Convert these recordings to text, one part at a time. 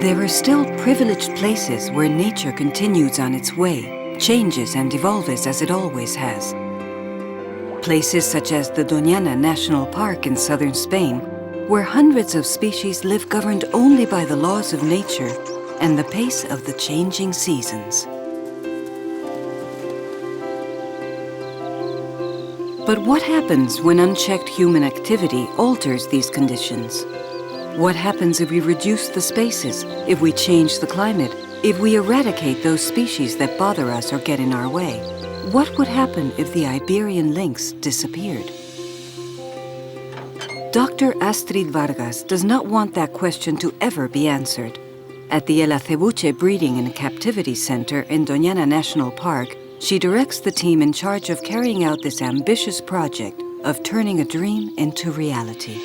There are still privileged places where nature continues on its way, changes and evolves as it always has. Places such as the Doñana National Park in southern Spain, where hundreds of species live governed only by the laws of nature and the pace of the changing seasons. But what happens when unchecked human activity alters these conditions? What happens if we reduce the spaces, if we change the climate, if we eradicate those species that bother us or get in our way? What would happen if the Iberian lynx disappeared? Dr. Astrid Vargas does not want that question to ever be answered. At the El Acebuche Breeding and Captivity Center in Doñana National Park, she directs the team in charge of carrying out this ambitious project of turning a dream into reality.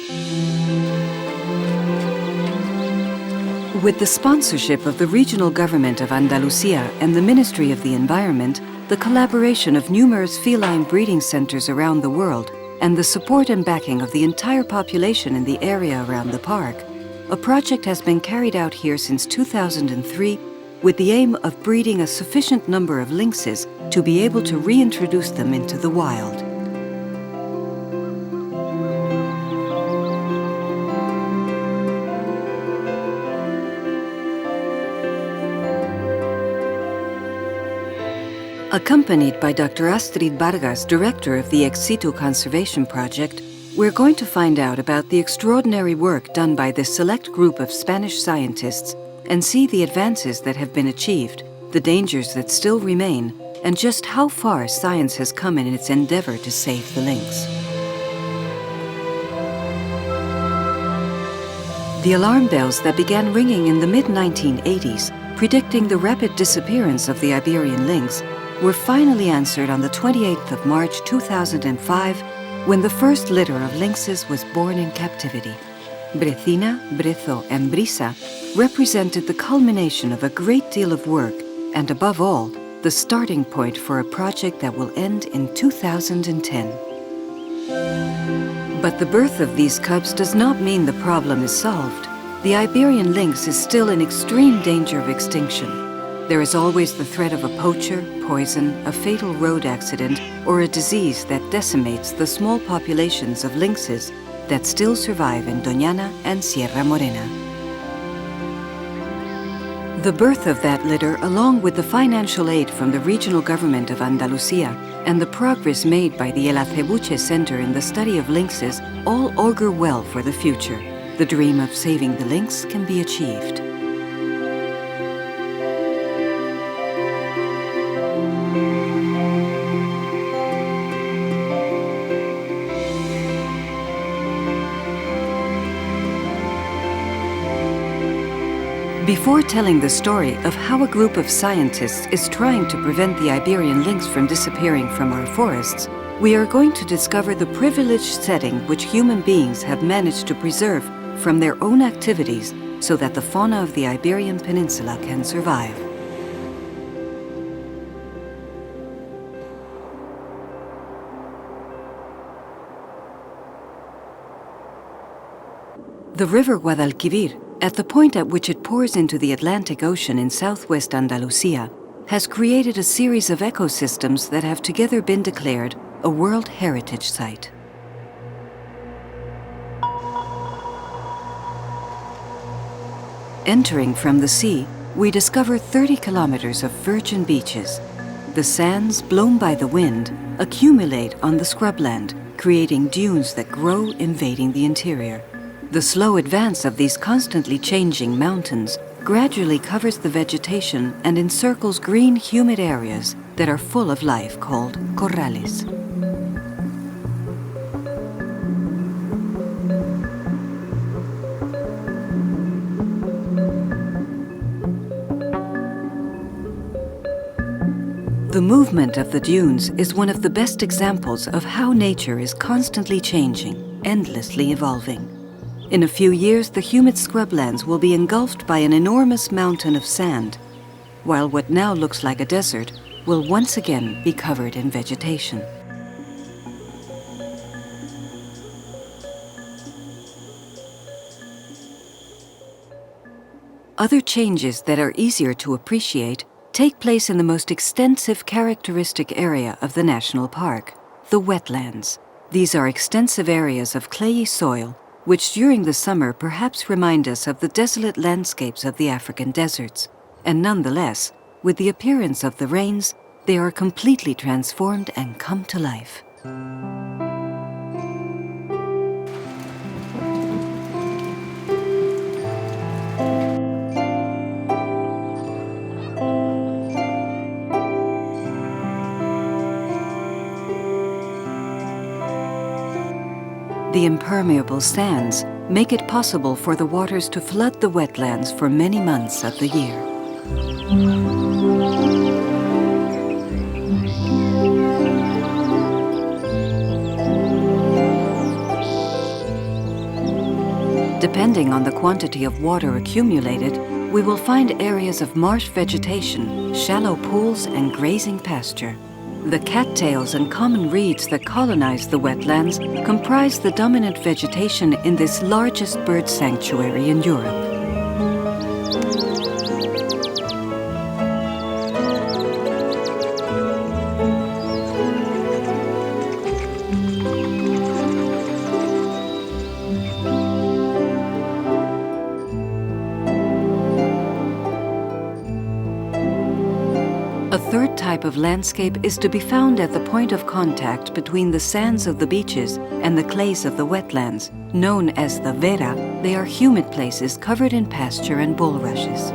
With the sponsorship of the regional government of Andalusia and the Ministry of the Environment, the collaboration of numerous feline breeding centers around the world, and the support and backing of the entire population in the area around the park, a project has been carried out here since 2003 with the aim of breeding a sufficient number of lynxes to be able to reintroduce them into the wild. Accompanied by Dr. Astrid Vargas, director of the Ex Situ Conservation Project, we're going to find out about the extraordinary work done by this select group of Spanish scientists and see the advances that have been achieved, the dangers that still remain, and just how far science has come in its endeavor to save the lynx. The alarm bells that began ringing in the mid-1980s, predicting the rapid disappearance of the Iberian lynx, were finally answered on the 28th of March 2005 when the first litter of lynxes was born in captivity. Brecina, Brezo and Brisa represented the culmination of a great deal of work and, above all, the starting point for a project that will end in 2010. But the birth of these cubs does not mean the problem is solved. The Iberian lynx is still in extreme danger of extinction. There is always the threat of a poacher, poison, a fatal road accident, or a disease that decimates the small populations of lynxes that still survive in Doñana and Sierra Morena. The birth of that litter, along with the financial aid from the regional government of Andalusia and the progress made by the El Acebuche Center in the study of lynxes, all augur well for the future. The dream of saving the lynx can be achieved. Before telling the story of how a group of scientists is trying to prevent the Iberian lynx from disappearing from our forests, we are going to discover the privileged setting which human beings have managed to preserve from their own activities so that the fauna of the Iberian Peninsula can survive. The river Guadalquivir, at the point at which it pours into the Atlantic Ocean in southwest Andalusia, has created a series of ecosystems that have together been declared a World Heritage Site. Entering from the sea, we discover 30 kilometers of virgin beaches. The sands, blown by the wind, accumulate on the scrubland, creating dunes that grow, invading the interior. The slow advance of these constantly changing mountains gradually covers the vegetation and encircles green, humid areas that are full of life called corrales. The movement of the dunes is one of the best examples of how nature is constantly changing, endlessly evolving. In a few years, the humid scrublands will be engulfed by an enormous mountain of sand, while what now looks like a desert will once again be covered in vegetation. Other changes that are easier to appreciate take place in the most extensive characteristic area of the national park, the wetlands. These are extensive areas of clayey soil, which during the summer perhaps remind us of the desolate landscapes of the African deserts. And nonetheless, with the appearance of the rains, they are completely transformed and come to life. The impermeable sands make it possible for the waters to flood the wetlands for many months of the year. Depending on the quantity of water accumulated, we will find areas of marsh vegetation, shallow pools, and grazing pasture. The cattails and common reeds that colonize the wetlands comprise the dominant vegetation in this largest bird sanctuary in Europe. A third type of landscape is to be found at the point of contact between the sands of the beaches and the clays of the wetlands. Known as the vera, they are humid places covered in pasture and bulrushes.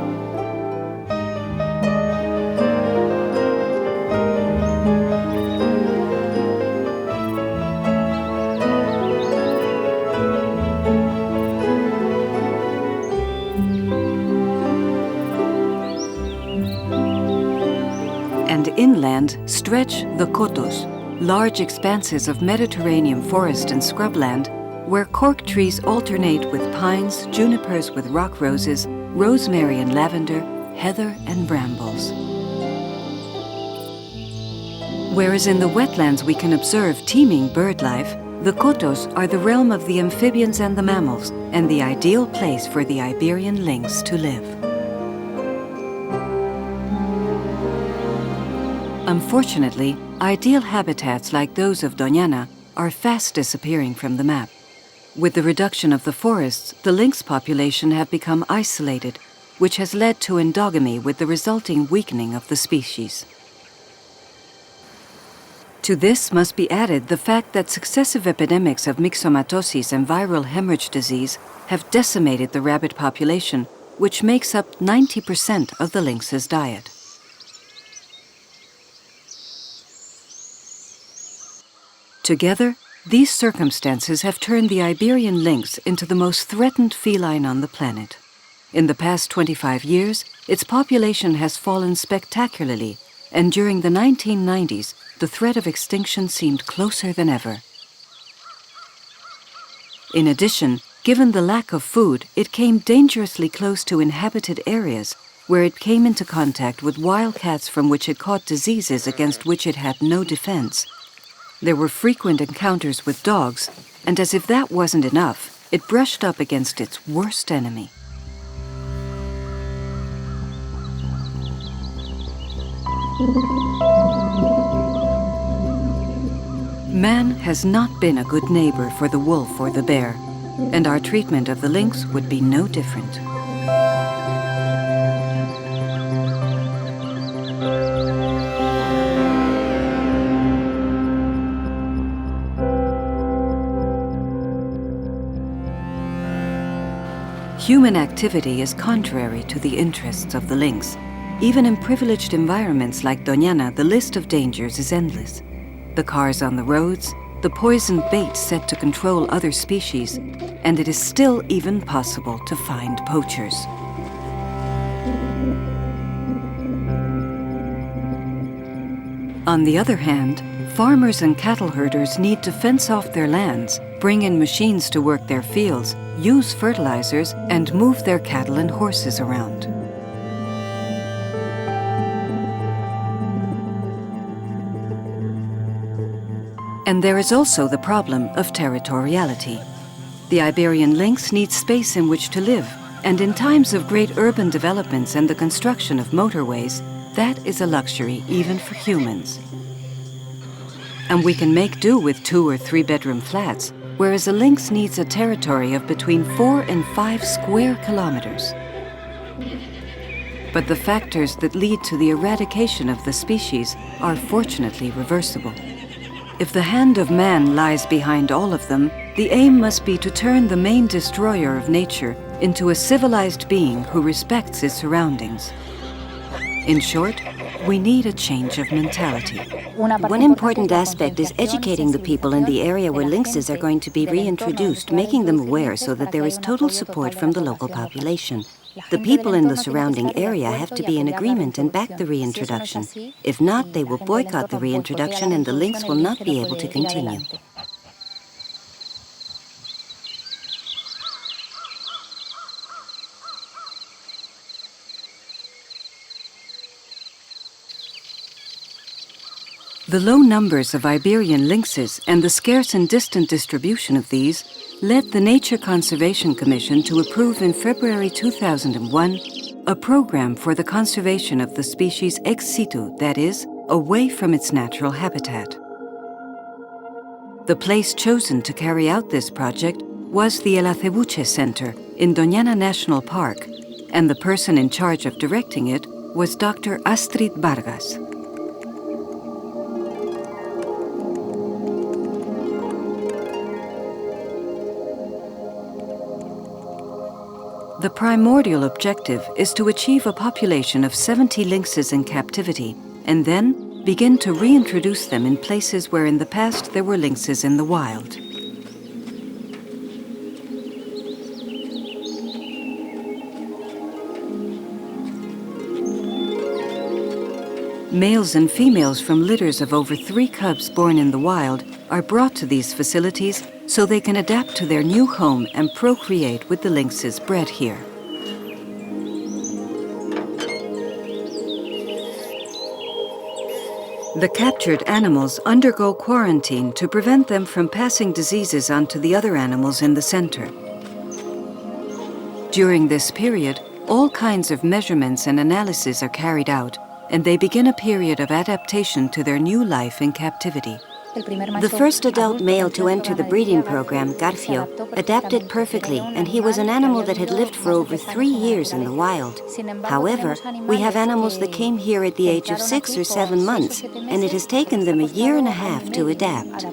And inland stretch the cotos, large expanses of Mediterranean forest and scrubland, where cork trees alternate with pines, junipers with rock roses, rosemary and lavender, heather and brambles. Whereas in the wetlands we can observe teeming bird life, the cotos are the realm of the amphibians and the mammals, and the ideal place for the Iberian lynx to live. Unfortunately, ideal habitats like those of Doñana are fast disappearing from the map. With the reduction of the forests, the lynx population have become isolated, which has led to endogamy with the resulting weakening of the species. To this must be added the fact that successive epidemics of myxomatosis and viral hemorrhage disease have decimated the rabbit population, which makes up 90% of the lynx's diet. Together, these circumstances have turned the Iberian lynx into the most threatened feline on the planet. In the past 25 years, its population has fallen spectacularly, and during the 1990s, the threat of extinction seemed closer than ever. In addition, given the lack of food, it came dangerously close to inhabited areas, where it came into contact with wildcats from which it caught diseases against which it had no defense. There were frequent encounters with dogs, and as if that wasn't enough, it brushed up against its worst enemy. Man has not been a good neighbor for the wolf or the bear, and our treatment of the lynx would be no different. Human activity is contrary to the interests of the lynx. Even in privileged environments like Doñana, the list of dangers is endless. The cars on the roads, the poisoned bait set to control other species, and it is still even possible to find poachers. On the other hand, farmers and cattle herders need to fence off their lands, bring in machines to work their fields, use fertilizers, and move their cattle and horses around. And there is also the problem of territoriality. The Iberian lynx needs space in which to live, And in times of great urban developments and the construction of motorways, that is a luxury even for humans. And we can make do with 2 or 3 bedroom flats, whereas a lynx needs a territory of between 4 and 5 square kilometers. But the factors that lead to the eradication of the species are fortunately reversible. If the hand of man lies behind all of them, the aim must be to turn the main destroyer of nature into a civilized being who respects his surroundings. In short, we need a change of mentality. One important aspect is educating the people in the area where lynxes are going to be reintroduced, making them aware so that there is total support from the local population. The people in the surrounding area have to be in agreement and back the reintroduction. If not, they will boycott the reintroduction and the lynx will not be able to continue. The low numbers of Iberian lynxes and the scarce and distant distribution of these led the Nature Conservation Commission to approve in February 2001 a program for the conservation of the species ex situ, that is, away from its natural habitat. The place chosen to carry out this project was the El Acebuche Center in Doñana National Park, and the person in charge of directing it was Dr. Astrid Vargas. The primordial objective is to achieve a population of 70 lynxes in captivity and then begin to reintroduce them in places where in the past there were lynxes in the wild. Males and females from litters of over 3 cubs born in the wild are brought to these facilities so they can adapt to their new home and procreate with the lynxes bred here. The captured animals undergo quarantine to prevent them from passing diseases on to the other animals in the center. During this period, all kinds of measurements and analysis are carried out, and they begin a period of adaptation to their new life in captivity. The first adult male to enter the breeding program, Garfio, adapted perfectly, and he was an animal that had lived for over 3 years in the wild. However, we have animals that came here at the age of 6 or 7 months, and it has taken them a year and a half to adapt.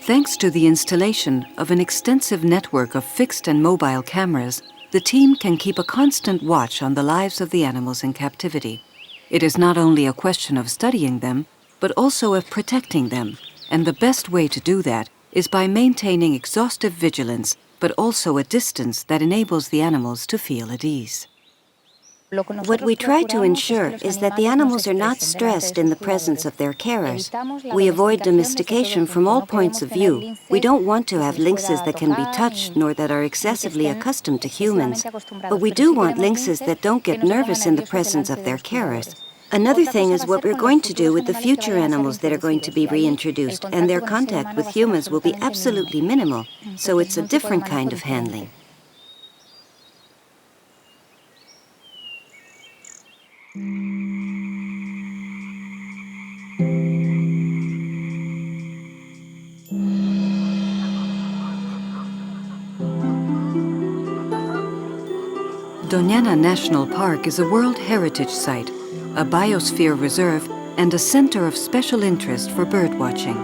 Thanks to the installation of an extensive network of fixed and mobile cameras, the team can keep a constant watch on the lives of the animals in captivity. It is not only a question of studying them, but also of protecting them, and the best way to do that is by maintaining exhaustive vigilance, but also a distance that enables the animals to feel at ease. What we try to ensure is that the animals are not stressed in the presence of their carers. We avoid domestication from all points of view. We don't want to have lynxes that can be touched nor that are excessively accustomed to humans. But we do want lynxes that don't get nervous in the presence of their carers. Another thing is what we're going to do with the future animals that are going to be reintroduced, and their contact with humans will be absolutely minimal, so it's a different kind of handling. Doñana National Park is a World Heritage Site, a biosphere reserve, and a center of special interest for birdwatching.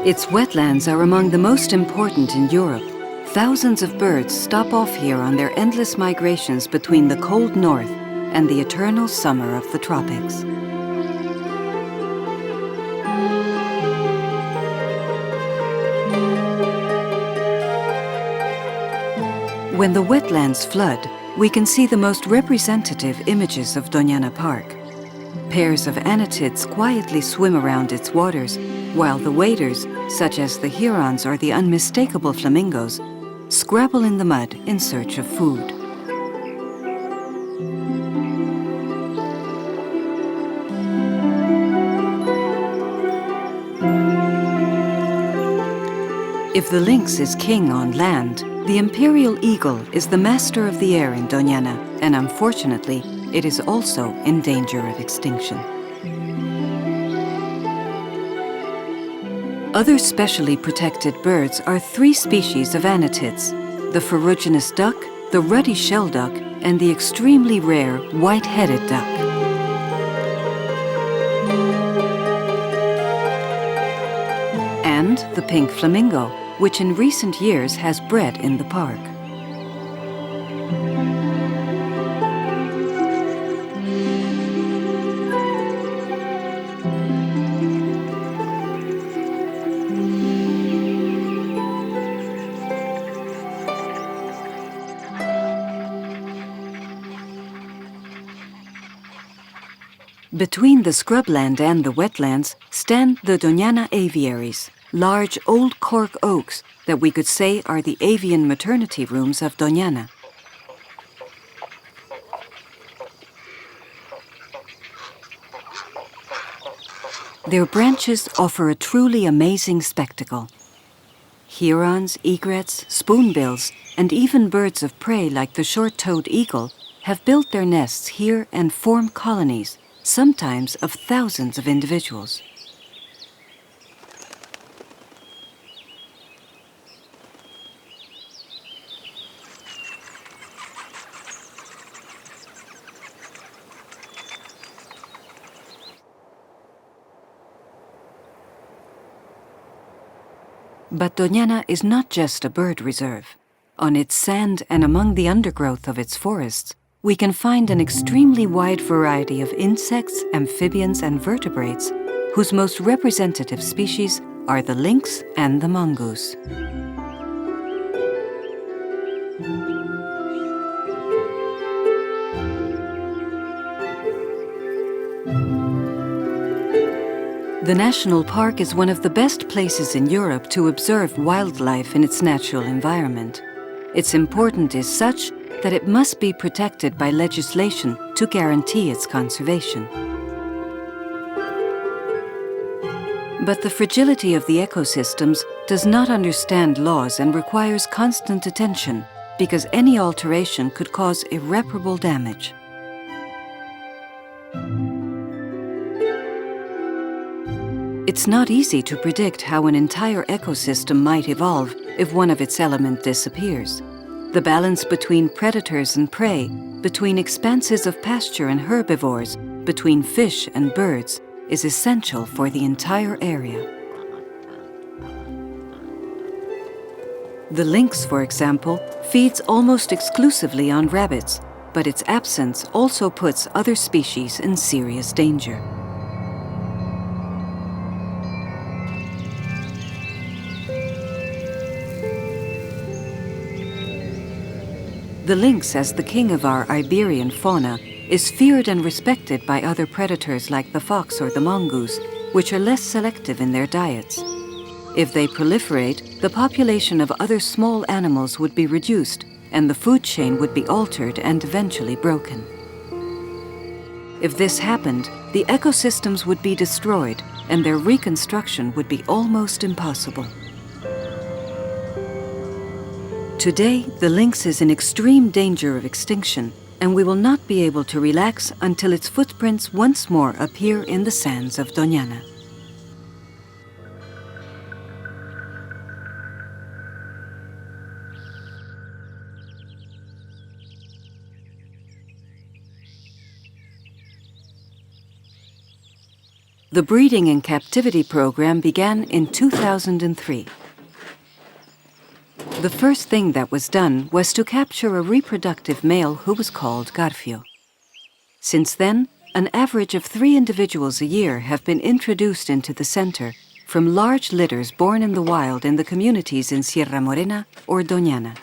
Its wetlands are among the most important in Europe. Thousands of birds stop off here on their endless migrations between the cold north and the eternal summer of the tropics. When the wetlands flood, we can see the most representative images of Doñana Park. Pairs of anatids quietly swim around its waters, while the waders, such as the herons or the unmistakable flamingos, scrabble in the mud in search of food. If the lynx is king on land, the imperial eagle is the master of the air in Doñana, and unfortunately, it is also in danger of extinction. Other specially protected birds are 3 species of anatids: the ferruginous duck, the ruddy shell duck, and the extremely rare white-headed duck. And the pink flamingo, which in recent years has bred in the park. Between the scrubland and the wetlands stand the Doñana aviaries, large old cork oaks that we could say are the avian maternity rooms of Doñana. Their branches offer a truly amazing spectacle. Herons, egrets, spoonbills, and even birds of prey like the short-toed eagle have built their nests here and form colonies, sometimes of thousands of individuals. But Doñana is not just a bird reserve. On its sand and among the undergrowth of its forests, we can find an extremely wide variety of insects, amphibians, and vertebrates, whose most representative species are the lynx and the mongoose. The national park is one of the best places in Europe to observe wildlife in its natural environment. Its importance is such that it must be protected by legislation to guarantee its conservation. But the fragility of the ecosystems does not understand laws and requires constant attention, because any alteration could cause irreparable damage. It's not easy to predict how an entire ecosystem might evolve if one of its elements disappears. The balance between predators and prey, between expanses of pasture and herbivores, between fish and birds, is essential for the entire area. The lynx, for example, feeds almost exclusively on rabbits, but its absence also puts other species in serious danger. The lynx, as the king of our Iberian fauna, is feared and respected by other predators like the fox or the mongoose, which are less selective in their diets. If they proliferate, the population of other small animals would be reduced, and the food chain would be altered and eventually broken. If this happened, the ecosystems would be destroyed, and their reconstruction would be almost impossible. Today, the lynx is in extreme danger of extinction, and we will not be able to relax until its footprints once more appear in the sands of Doñana. The breeding and captivity program began in 2003. The first thing that was done was to capture a reproductive male who was called Garfio. Since then, an average of 3 individuals a year have been introduced into the center from large litters born in the wild in the communities in Sierra Morena or Doñana.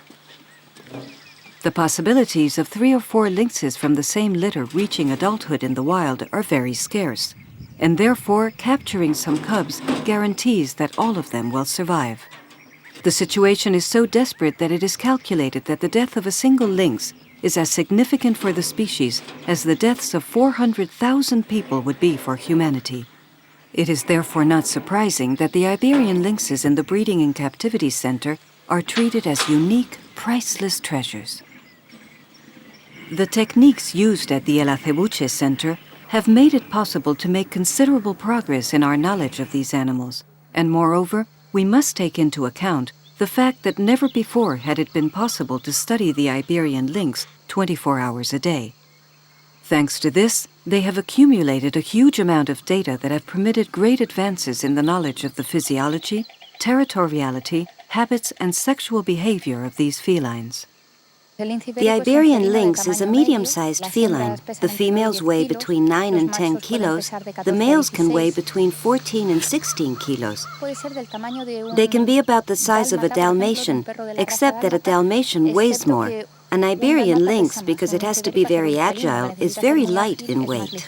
The possibilities of 3 or 4 lynxes from the same litter reaching adulthood in the wild are very scarce, and therefore capturing some cubs guarantees that all of them will survive. The situation is so desperate that it is calculated that the death of a single lynx is as significant for the species as the deaths of 400,000 people would be for humanity. It is therefore not surprising that the Iberian lynxes in the Breeding and Captivity Center are treated as unique, priceless treasures. The techniques used at the El Acebuche Center have made it possible to make considerable progress in our knowledge of these animals, and moreover, we must take into account the fact that never before had it been possible to study the Iberian lynx 24 hours a day. Thanks to this, they have accumulated a huge amount of data that have permitted great advances in the knowledge of the physiology, territoriality, habits, and sexual behavior of these felines. The Iberian lynx is a medium-sized feline. The females weigh between 9 and 10 kilos. The males can weigh between 14 and 16 kilos. They can be about the size of a Dalmatian, except that a Dalmatian weighs more. An Iberian lynx, because it has to be very agile, is very light in weight.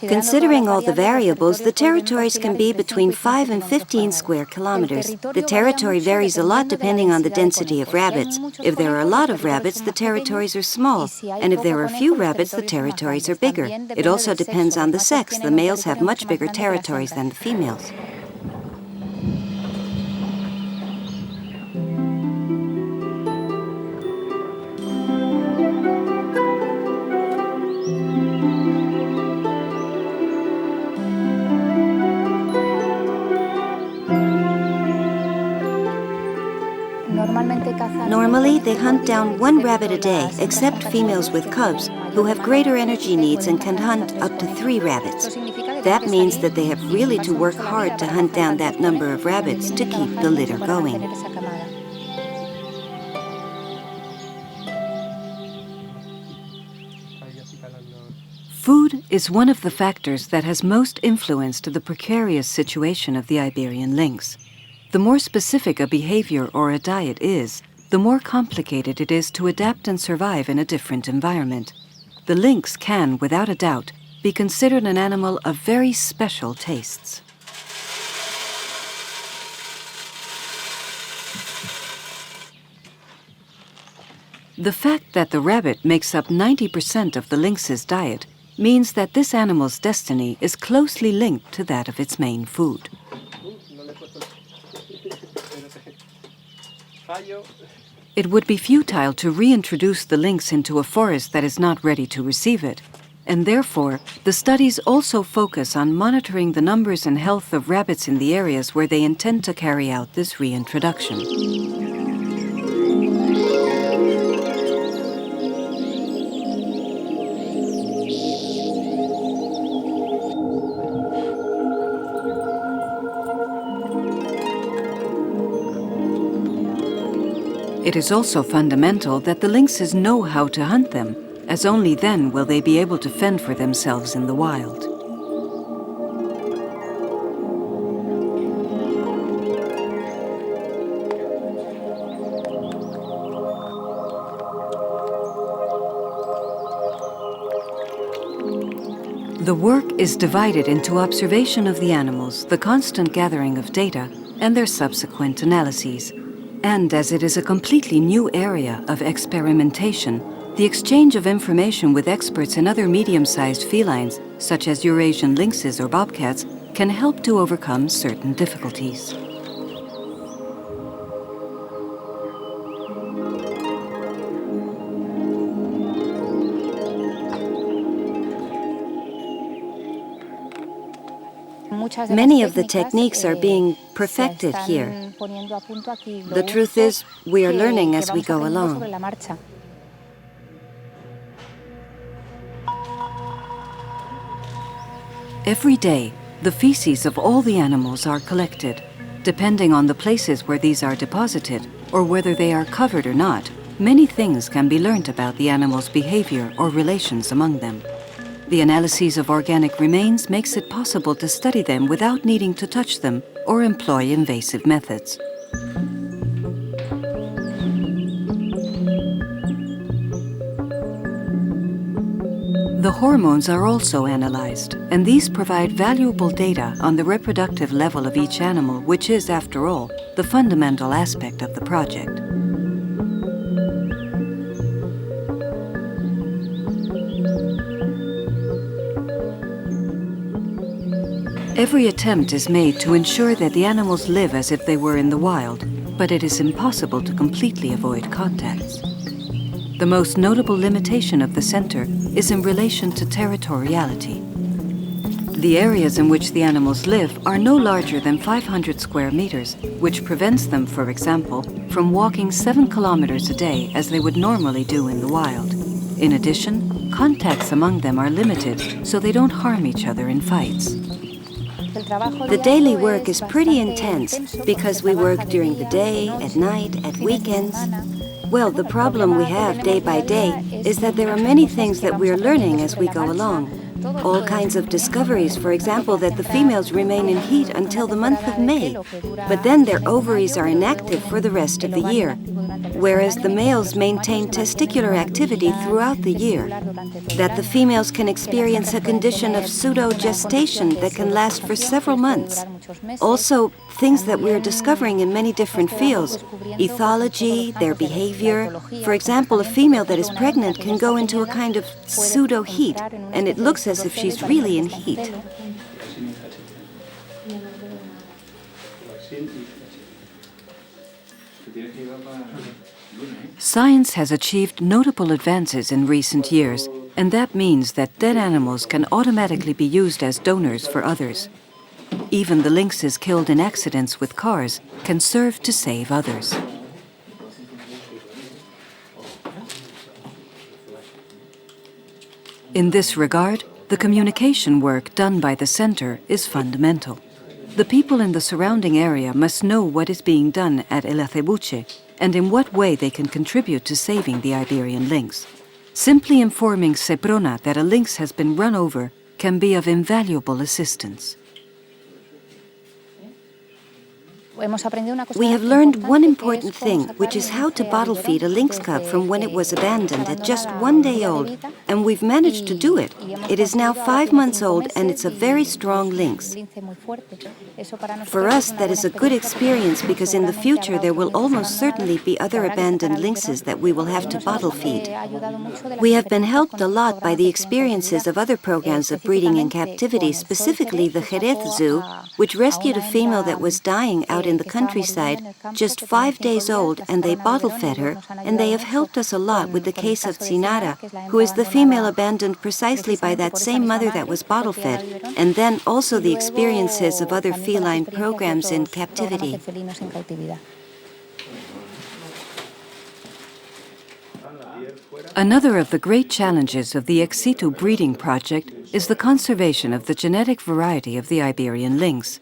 Considering all the variables, the territories can be between 5 and 15 square kilometers. The territory varies a lot depending on the density of rabbits. If there are a lot of rabbits, the territories are small, and if there are few rabbits, the territories are bigger. It also depends on the sex. The males have much bigger territories than the females. Normally, they hunt down 1 rabbit a day, except females with cubs, who have greater energy needs and can hunt up to 3 rabbits. That means that they have really to work hard to hunt down that number of rabbits to keep the litter going. Food is one of the factors that has most influenced the precarious situation of the Iberian lynx. The more specific a behavior or a diet is, the more complicated it is to adapt and survive in a different environment. The lynx can, without a doubt, be considered an animal of very special tastes. The fact that the rabbit makes up 90% of the lynx's diet means that this animal's destiny is closely linked to that of its main food. It would be futile to reintroduce the lynx into a forest that is not ready to receive it, and therefore the studies also focus on monitoring the numbers and health of rabbits in the areas where they intend to carry out this reintroduction. It is also fundamental that the lynxes know how to hunt them, as only then will they be able to fend for themselves in the wild. The work is divided into observation of the animals, the constant gathering of data, and their subsequent analyses. And as it is a completely new area of experimentation, the exchange of information with experts in other medium-sized felines, such as Eurasian lynxes or bobcats, can help to overcome certain difficulties. Many of the techniques are being perfected here. The truth is, we are learning as we go along. Every day, the feces of all the animals are collected. Depending on the places where these are deposited, or whether they are covered or not, many things can be learnt about the animal's behavior or relations among them. The analysis of organic remains makes it possible to study them without needing to touch them or employ invasive methods. The hormones are also analyzed, and these provide valuable data on the reproductive level of each animal, which is, after all, the fundamental aspect of the project. Every attempt is made to ensure that the animals live as if they were in the wild, but it is impossible to completely avoid contacts. The most notable limitation of the center is in relation to territoriality. The areas in which the animals live are no larger than 500 square meters, which prevents them, for example, from walking 7 kilometers a day as they would normally do in the wild. In addition, contacts among them are limited, so they don't harm each other in fights. The daily work is pretty intense because we work during the day, at night, at weekends. Well, the problem we have day by day is that there are many things that we are learning as we go along. All kinds of discoveries, for example, that the females remain in heat until the month of May, but then their ovaries are inactive for the rest of the year, whereas the males maintain testicular activity throughout the year. That the females can experience a condition of pseudo-gestation that can last for several months. Also, things that we're discovering in many different fields, ethology, their behavior. For example, a female that is pregnant can go into a kind of pseudo-heat, and it looks as if she's really in heat. Science has achieved notable advances in recent years, and that means that dead animals can automatically be used as donors for others. Even the lynxes killed in accidents with cars can serve to save others. In this regard, the communication work done by the center is fundamental. The people in the surrounding area must know what is being done at El Acebuche and in what way they can contribute to saving the Iberian lynx. Simply informing Seprona that a lynx has been run over can be of invaluable assistance. We have learned one important thing, which is how to bottle feed a lynx cub from when it was abandoned at just 1 day old, and we've managed to do it. It is now 5 months old, and it's a very strong lynx. For us, that is a good experience because in the future there will almost certainly be other abandoned lynxes that we will have to bottle feed. We have been helped a lot by the experiences of other programs of breeding in captivity, specifically the Jerez Zoo, which rescued a female that was dying out in the countryside, just 5 days old, and they bottle-fed her, and they have helped us a lot with the case of Tsinara, who is the female abandoned precisely by that same mother that was bottle-fed, and then also the experiences of other feline programs in captivity. Another of the great challenges of the ex situ breeding project is the conservation of the genetic variety of the Iberian lynx.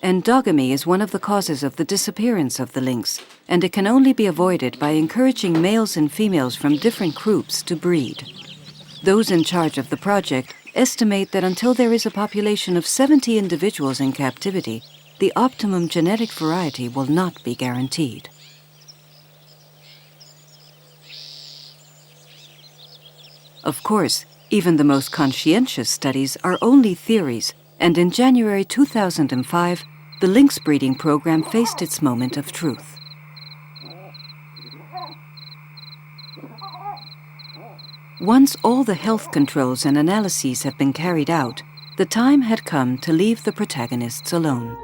Endogamy is one of the causes of the disappearance of the lynx, and it can only be avoided by encouraging males and females from different groups to breed. Those in charge of the project estimate that until there is a population of 70 individuals in captivity, the optimum genetic variety will not be guaranteed. Of course, even the most conscientious studies are only theories, and in January 2005, the lynx breeding program faced its moment of truth. Once all the health controls and analyses have been carried out, the time had come to leave the protagonists alone.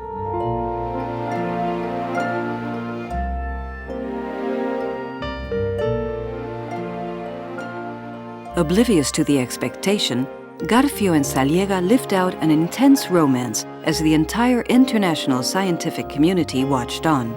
Oblivious to the expectation, Garfio and Saliega lived out an intense romance as the entire international scientific community watched on.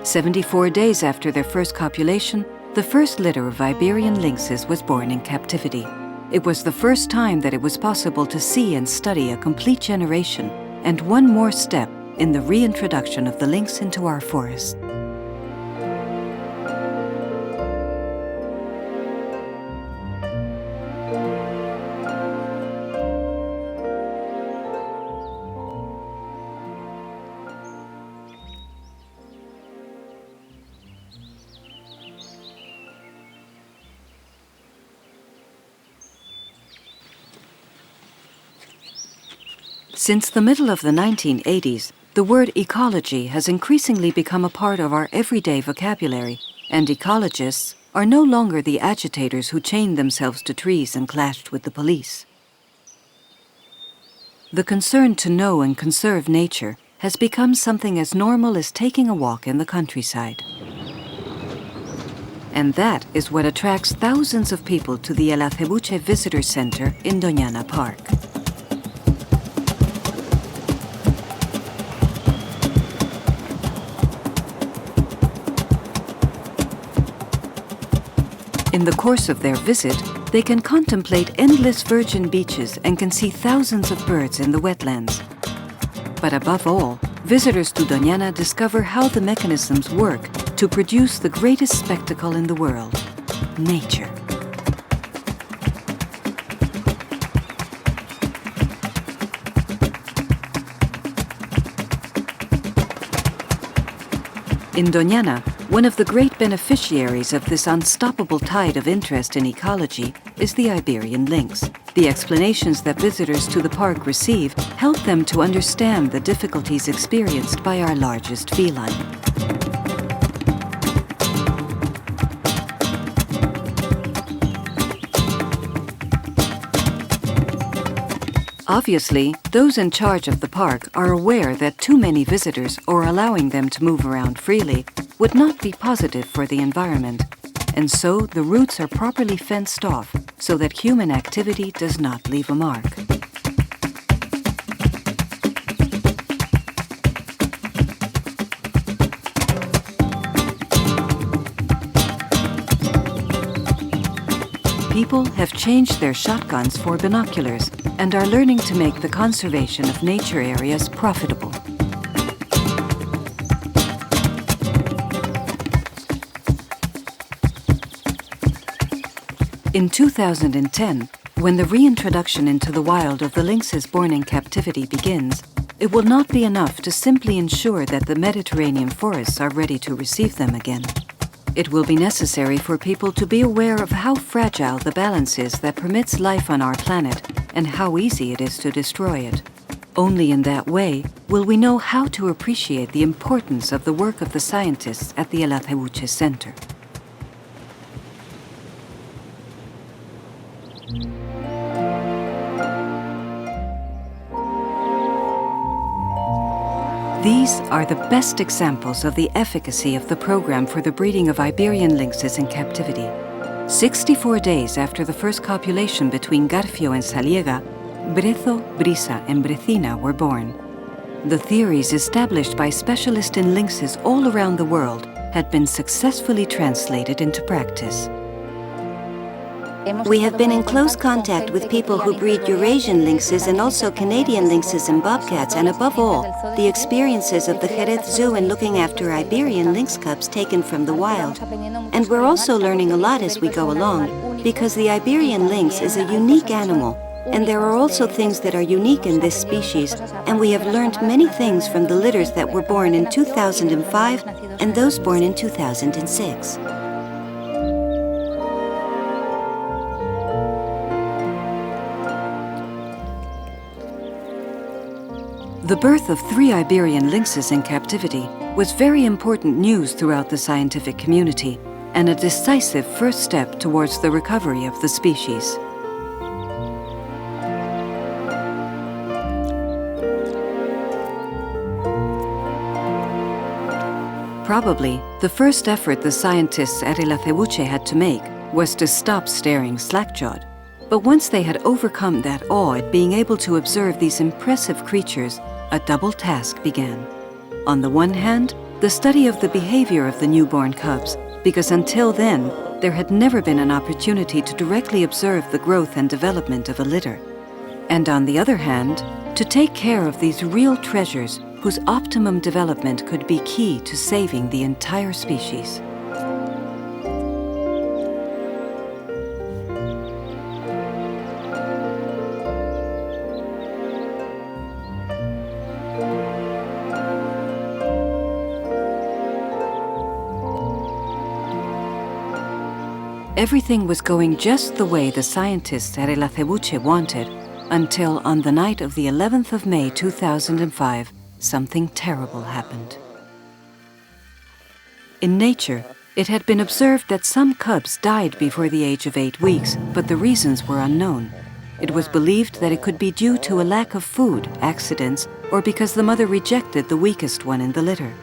74 days after their first copulation, the first litter of Iberian lynxes was born in captivity. It was the first time that it was possible to see and study a complete generation, and one more step in the reintroduction of the lynx into our forests. Since the middle of the 1980s, the word ecology has increasingly become a part of our everyday vocabulary, and ecologists are no longer the agitators who chained themselves to trees and clashed with the police. The concern to know and conserve nature has become something as normal as taking a walk in the countryside. And that is what attracts thousands of people to the El Acebuche Visitor Center in Doñana Park. In the course of their visit, they can contemplate endless virgin beaches and can see thousands of birds in the wetlands. But above all, visitors to Doñana discover how the mechanisms work to produce the greatest spectacle in the world, nature. In Doñana, one of the great beneficiaries of this unstoppable tide of interest in ecology is the Iberian lynx. The explanations that visitors to the park receive help them to understand the difficulties experienced by our largest feline. Obviously, those in charge of the park are aware that too many visitors or allowing them to move around freely would not be positive for the environment, and so the routes are properly fenced off so that human activity does not leave a mark. People have changed their shotguns for binoculars and are learning to make the conservation of nature areas profitable. In 2010, when the reintroduction into the wild of the lynxes born in captivity begins, it will not be enough to simply ensure that the Mediterranean forests are ready to receive them again. It will be necessary for people to be aware of how fragile the balance is that permits life on our planet and how easy it is to destroy it. Only in that way will we know how to appreciate the importance of the work of the scientists at the El Acebuche Center. These are the best examples of the efficacy of the program for the breeding of Iberian lynxes in captivity. 64 days after the first copulation between Garfio and Saliega, Brezo, Brisa, and Brecina were born. The theories established by specialists in lynxes all around the world had been successfully translated into practice. We have been in close contact with people who breed Eurasian lynxes and also Canadian lynxes and bobcats, and above all, the experiences of the Jerez Zoo in looking after Iberian lynx cubs taken from the wild. And we're also learning a lot as we go along, because the Iberian lynx is a unique animal, and there are also things that are unique in this species, and we have learned many things from the litters that were born in 2005 and those born in 2006. The birth of 3 Iberian lynxes in captivity was very important news throughout the scientific community and a decisive first step towards the recovery of the species. Probably, the first effort the scientists at El Acebuche had to make was to stop staring slack-jawed. But once they had overcome that awe at being able to observe these impressive creatures, a double task began. On the one hand, the study of the behavior of the newborn cubs, because until then, there had never been an opportunity to directly observe the growth and development of a litter. And on the other hand, to take care of these real treasures whose optimum development could be key to saving the entire species. Everything was going just the way the scientists at El Acebuche wanted, until on the night of the 11th of May 2005, something terrible happened. In nature, it had been observed that some cubs died before the age of 8 weeks, but the reasons were unknown. It was believed that it could be due to a lack of food, accidents, or because the mother rejected the weakest one in the litter.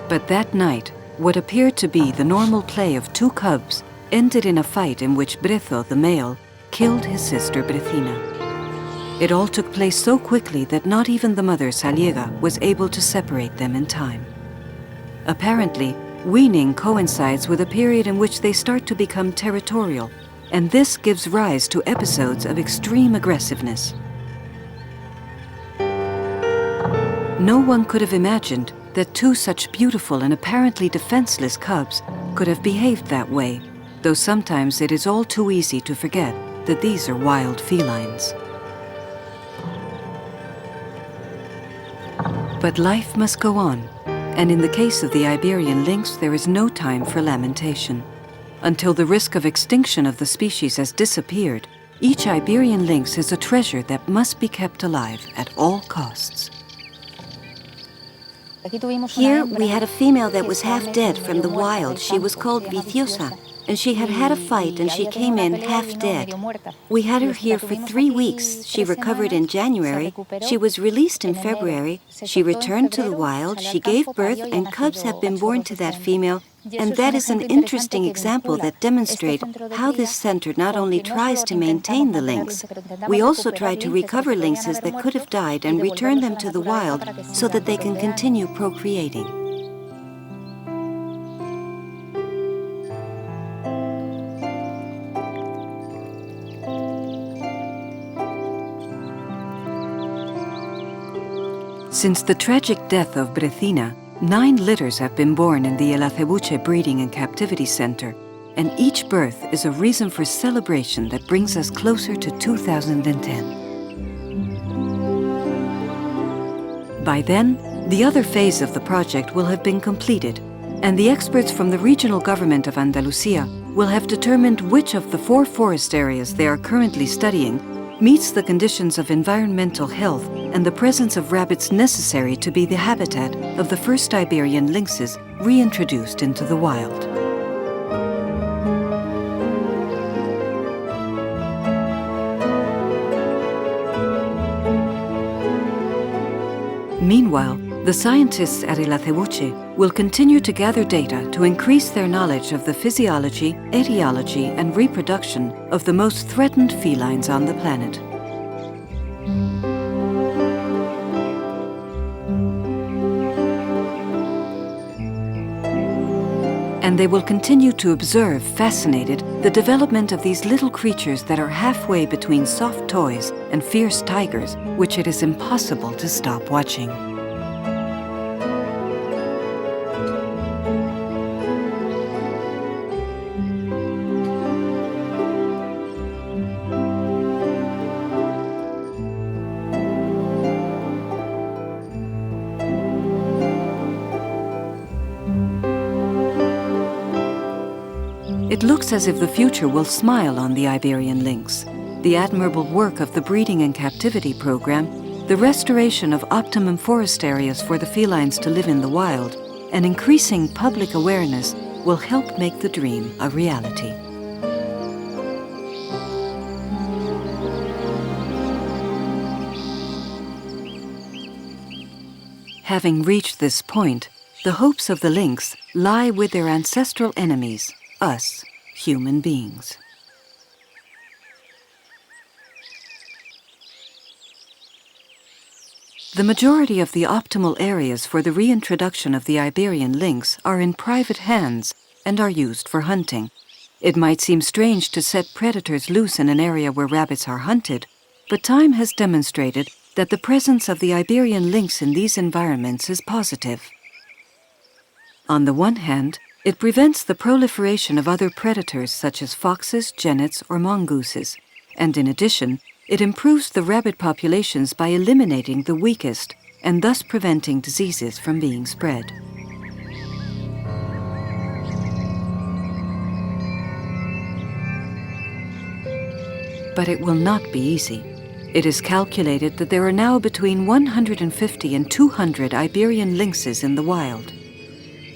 But that night, what appeared to be the normal play of 2 cubs ended in a fight in which Brezo, the male, killed his sister Brezina. It all took place so quickly that not even the mother Saliega was able to separate them in time. Apparently, weaning coincides with a period in which they start to become territorial, and this gives rise to episodes of extreme aggressiveness. No one could have imagined that 2 such beautiful and apparently defenseless cubs could have behaved that way, though sometimes it is all too easy to forget that these are wild felines. But life must go on, and in the case of the Iberian lynx, there is no time for lamentation. Until the risk of extinction of the species has disappeared, each Iberian lynx is a treasure that must be kept alive at all costs. Here we had a female that was half dead from the wild. She was called Viciosa, and she had had a fight and she came in half dead. We had her here for 3 weeks. She recovered in January. She was released in February. She returned to the wild. She gave birth, and cubs have been born to that female. And that is an interesting example that demonstrates how this center not only tries to maintain the lynx, we also try to recover lynxes that could have died and return them to the wild so that they can continue procreating. Since the tragic death of Brezina, 9 litters have been born in the El Acebuche Breeding and Captivity Center, and each birth is a reason for celebration that brings us closer to 2010. By then, the other phase of the project will have been completed, and the experts from the regional government of Andalusia will have determined which of the 4 forest areas they are currently studying meets the conditions of environmental health and the presence of rabbits necessary to be the habitat of the first Iberian lynxes reintroduced into the wild. Meanwhile, the scientists at El Acebuche will continue to gather data to increase their knowledge of the physiology, etiology, and reproduction of the most threatened felines on the planet. And they will continue to observe, fascinated, the development of these little creatures that are halfway between soft toys and fierce tigers, which it is impossible to stop watching. It looks as if the future will smile on the Iberian lynx. The admirable work of the Breeding and Captivity program, the restoration of optimum forest areas for the felines to live in the wild, and increasing public awareness will help make the dream a reality. Having reached this point, the hopes of the lynx lie with their ancestral enemies, us, human beings. The majority of the optimal areas for the reintroduction of the Iberian lynx are in private hands and are used for hunting. It might seem strange to set predators loose in an area where rabbits are hunted, but time has demonstrated that the presence of the Iberian lynx in these environments is positive. On the one hand, it prevents the proliferation of other predators such as foxes, genets, or mongooses, and in addition, it improves the rabbit populations by eliminating the weakest and thus preventing diseases from being spread. But it will not be easy. It is calculated that there are now between 150 and 200 Iberian lynxes in the wild.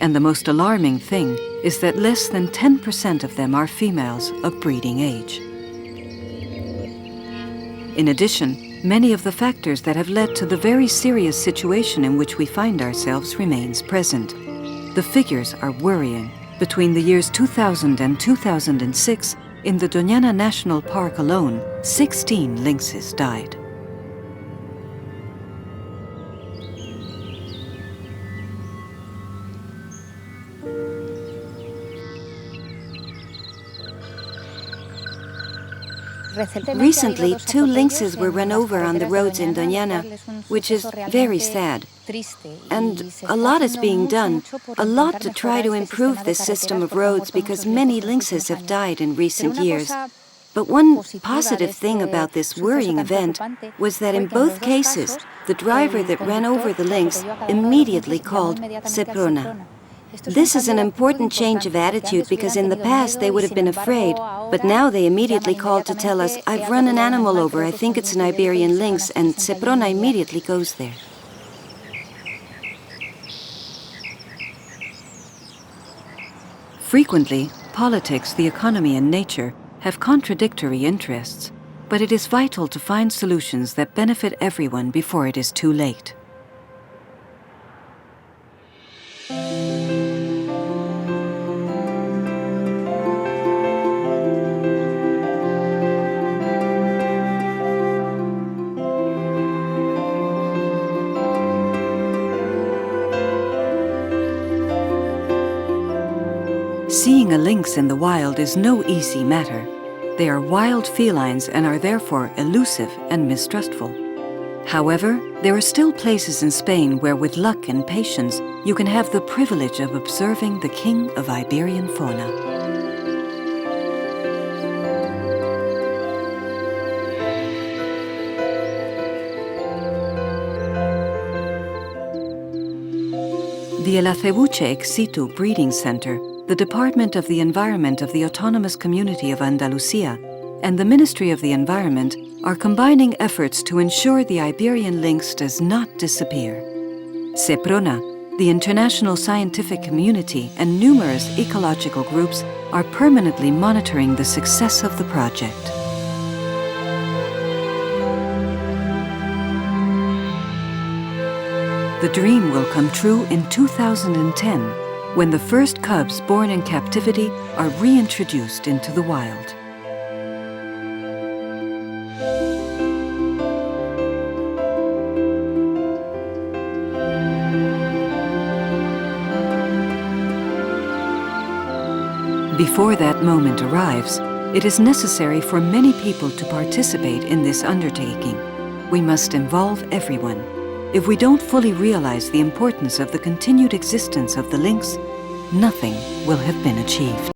And the most alarming thing is that less than 10% of them are females of breeding age. In addition, many of the factors that have led to the very serious situation in which we find ourselves remains present. The figures are worrying. Between the years 2000 and 2006, in the Doñana National Park alone, 16 lynxes died. Recently, 2 lynxes were run over on the roads in Doñana, which is very sad. And a lot is being done, a lot to try to improve this system of roads because many lynxes have died in recent years. But one positive thing about this worrying event was that in both cases, the driver that ran over the lynx immediately called Seprona. This is an important change of attitude because in the past they would have been afraid, but now they immediately called to tell us, "I've run an animal over, I think it's an Iberian lynx," and Seprona immediately goes there. Frequently, politics, the economy, and nature have contradictory interests, but it is vital to find solutions that benefit everyone before it is too late. Seeing a lynx in the wild is no easy matter. They are wild felines and are therefore elusive and mistrustful. However, there are still places in Spain where with luck and patience you can have the privilege of observing the king of Iberian fauna. The El Acebuche ex situ breeding center, the Department of the Environment of the Autonomous Community of Andalusia, and the Ministry of the Environment are combining efforts to ensure the Iberian lynx does not disappear. Seprona, the international scientific community, and numerous ecological groups are permanently monitoring the success of the project. The dream will come true in 2010, when the first cubs born in captivity are reintroduced into the wild. Before that moment arrives, it is necessary for many people to participate in this undertaking. We must involve everyone. If we don't fully realize the importance of the continued existence of the lynx, nothing will have been achieved.